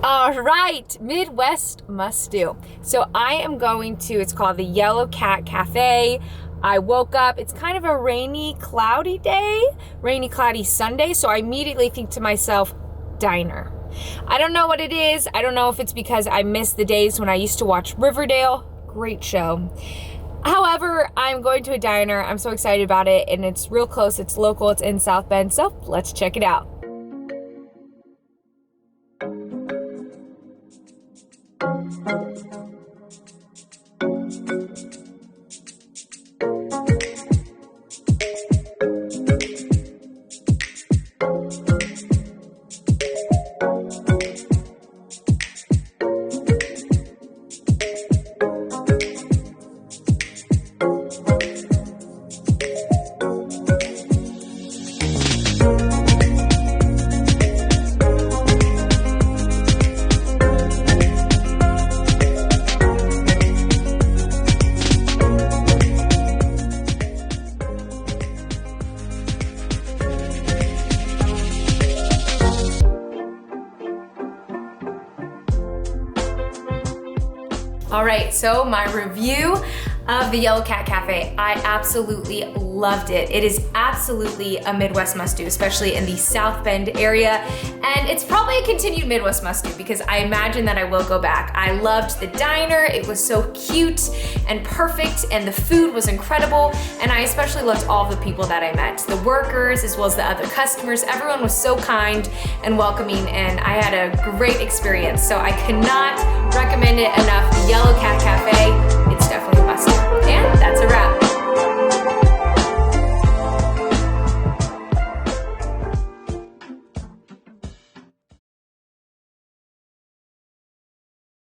All right, Midwest must do. So I am going to, it's called the Yellow Cat Cafe. I woke up, it's kind of a rainy, cloudy day, rainy, cloudy Sunday. So I immediately think to myself, diner. I don't know what it is. I don't know if it's because I miss the days when I used to watch Riverdale. Great show. However, I'm going to a diner. I'm so excited about it, and it's real close. It's local. It's in South Bend. So let's check it out. All right, so my review of the Yellow Cat Cafe, I absolutely loved it. It is absolutely a Midwest must-do, especially in the South Bend area. And it's probably a continued Midwest must-do because I imagine that I will go back. I loved the diner. It was so cute and perfect, and the food was incredible. And I especially loved all the people that I met, the workers as well as the other customers. Everyone was so kind and welcoming, and I had a great experience. So I cannot recommend it enough. The Yellow Cat Cafe, it's definitely a must-do. And that's a wrap.